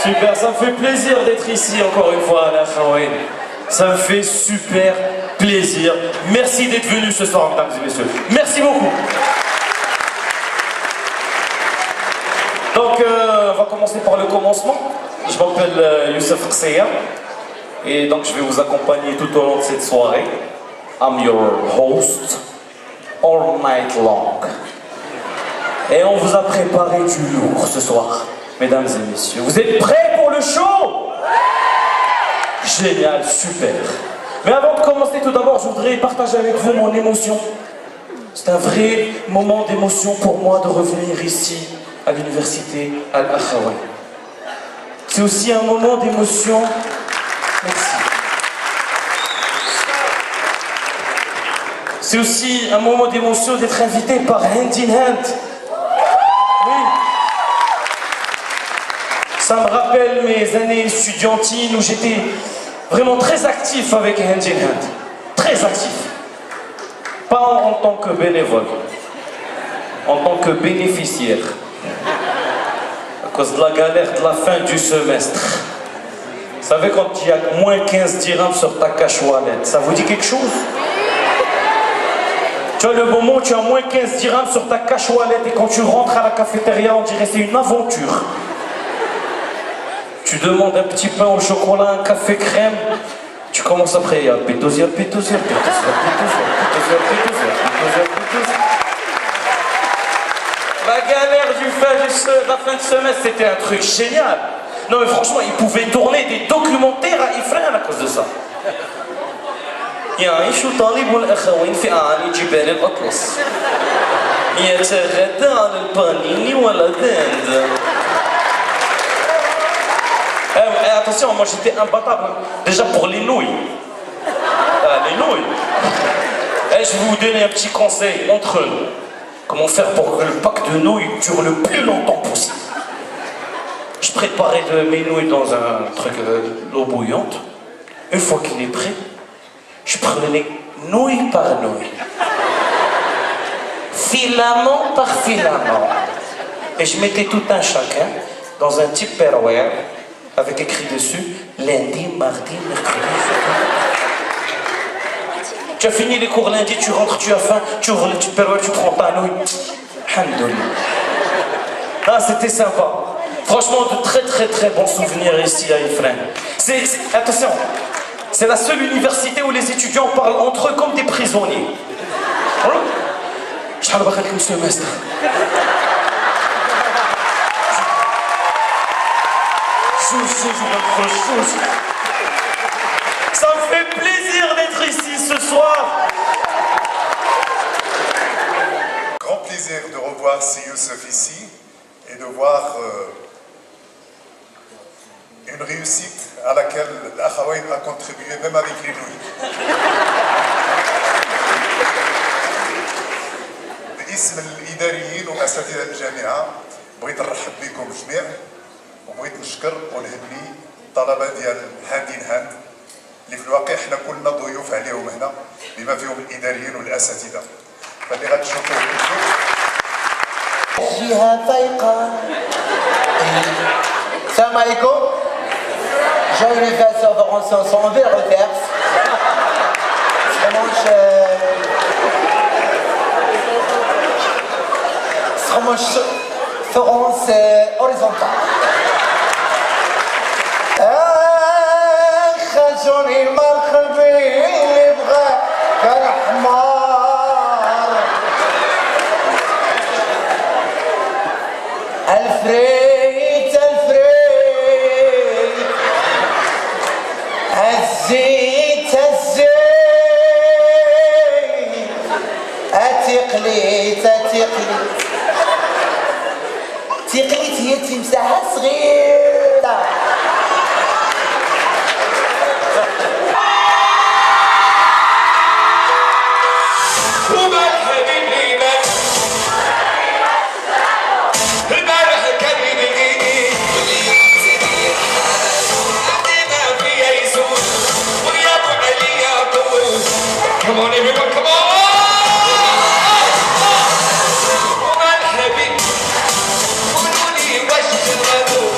Super, ça me fait plaisir d'être ici encore une fois à la Khawaïn. Ça me fait super plaisir. Merci d'être venus ce soir, mesdames et messieurs. Merci beaucoup. Donc, on va commencer par le commencement. Je m'appelle Youssef Qseya. Et donc, je vais vous accompagner tout au long de cette soirée. I'm your host, all night long. Et on vous a préparé du lourd ce soir, mesdames et messieurs. Vous êtes prêts pour le show? Génial, super. Mais avant de commencer, tout d'abord, je voudrais partager avec vous mon émotion. C'est un vrai moment d'émotion pour moi de revenir ici, à l'université Al-Akhawaï. C'est aussi un moment d'émotion. Merci. C'est aussi un moment d'émotion d'être invité par Hand in Hand. Oui. Ça me rappelle mes années estudiantines où j'étais vraiment très actif avec Hand in Hand. Très actif. Pas en tant que bénévole, en tant que bénéficiaire. À cause de la galère de la fin du semestre. Vous savez quand il y a moins 15 dirhams sur ta cash wallet, ça vous dit quelque chose? Tu vois le moment où tu as moins 15 dirhams sur ta cash wallet et quand tu rentres à la cafétéria, on dirait c'est une aventure. Tu demandes un petit pain au chocolat, un café crème. Tu commences après, il y a pétos. La galère de la fin de semestre, c'était un truc génial. Non mais franchement, ils pouvaient tourner des documentaires à Ifrane à cause de ça. يعيش طالب الأخوين في أعالي جبال الأطلس يتغدى على البانيني ولا دند. Attention, moi j'étais imbattable. Déjà pour les nouilles. Les nouilles. Et je vais vous donner un petit conseil entre nous. Comment faire pour que le pack de nouilles dure le plus longtemps possible. Je préparais mes nouilles dans un truc d'eau bouillante. Une fois qu'il est prêt, je prenais nouille par nouille, filament par filament, et je mettais tout un chacun dans un petit Tupperware avec écrit dessus lundi, mardi, mercredi, jeudi. Tu as fini les cours lundi, tu rentres, tu as faim, tu ouvres le Tupperware, tu prends ta nouille. Alhamdoulilah. Ah, c'était sympa. Franchement, de très bons souvenirs ici à Ifrane. Attention. C'est la seule université où les étudiants parlent entre eux comme des prisonniers. Je vais vous le semestre. Ça me fait plaisir d'être ici ce soir. Grand plaisir de revoir Youssef ici et de voir une réussite à laquelle l'Akhawaïn a contribué, même avec les nouilles. باسم الإداريين وأساتذة الجامعة بغيت نرحب بكم جميع وبغيت نشكر ونهني الطلبة ديال هاند ان هاند اللي في الواقع حنا كلنا ضيوف عليهم هنا بما فيهم الإداريين والأساتذة فاللي غتشوفوه جهة فايقة. السلام عليكم. J'ai eu les verres en verre reverse. Florence horizontale. خرجوني المرخبي اللي بغى كالحمار. الفريت الزيت التقليت هي تمساحة صغيرة. Come on, everyone, come on! ومرحبا قولوا لي واش تبغوا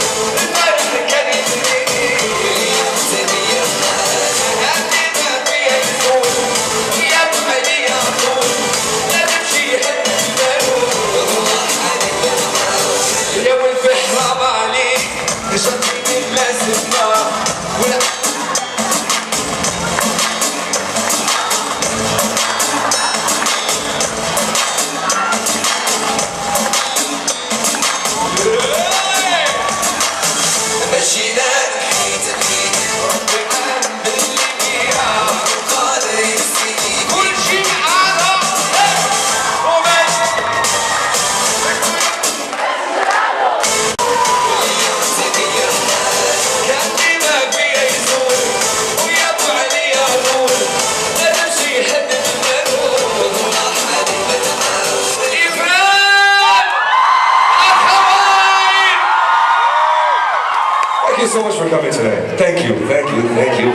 so much for coming today. Thank you, thank you, thank you,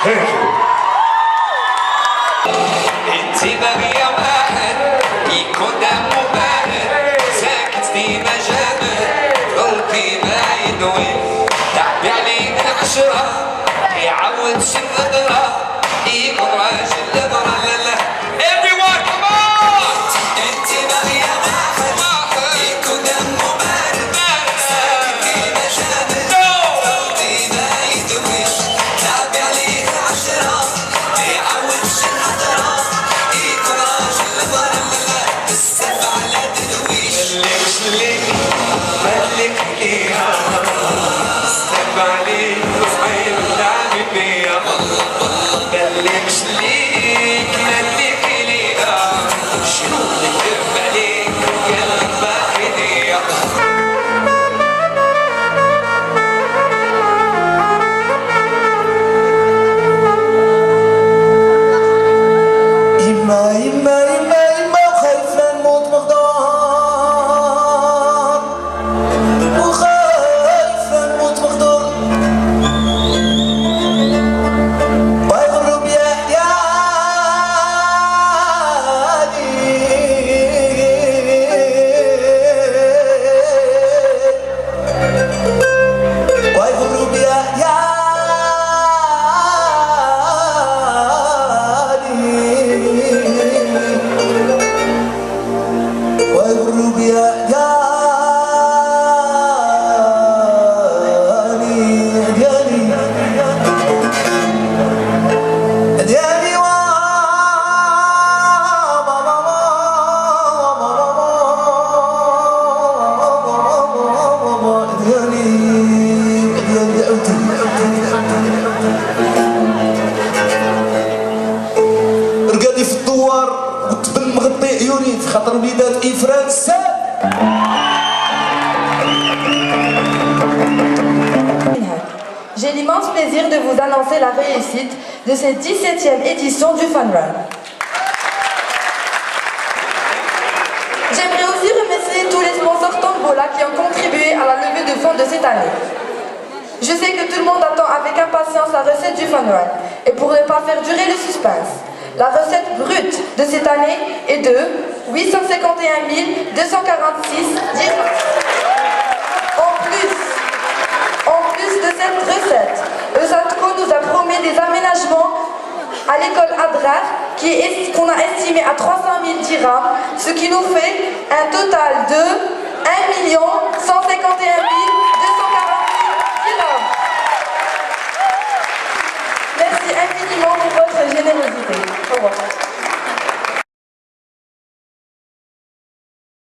thank you. Everyone, come on! J'ai l'immense plaisir de vous annoncer la réussite de cette 17e édition du Fun Run. J'aimerais aussi remercier tous les sponsors Tombola qui ont contribué à la levée de fonds de cette année. Je sais que tout le monde attend avec impatience la recette du Fun Run. Et pour ne pas faire durer le suspense, la recette brute de cette année est de 851 246 dirhams. En plus de cette recette, ESATCO nous a promis des aménagements à l'école Adrar qu'on a estimé à 300 000 dirhams, ce qui nous fait un total de 1 151 000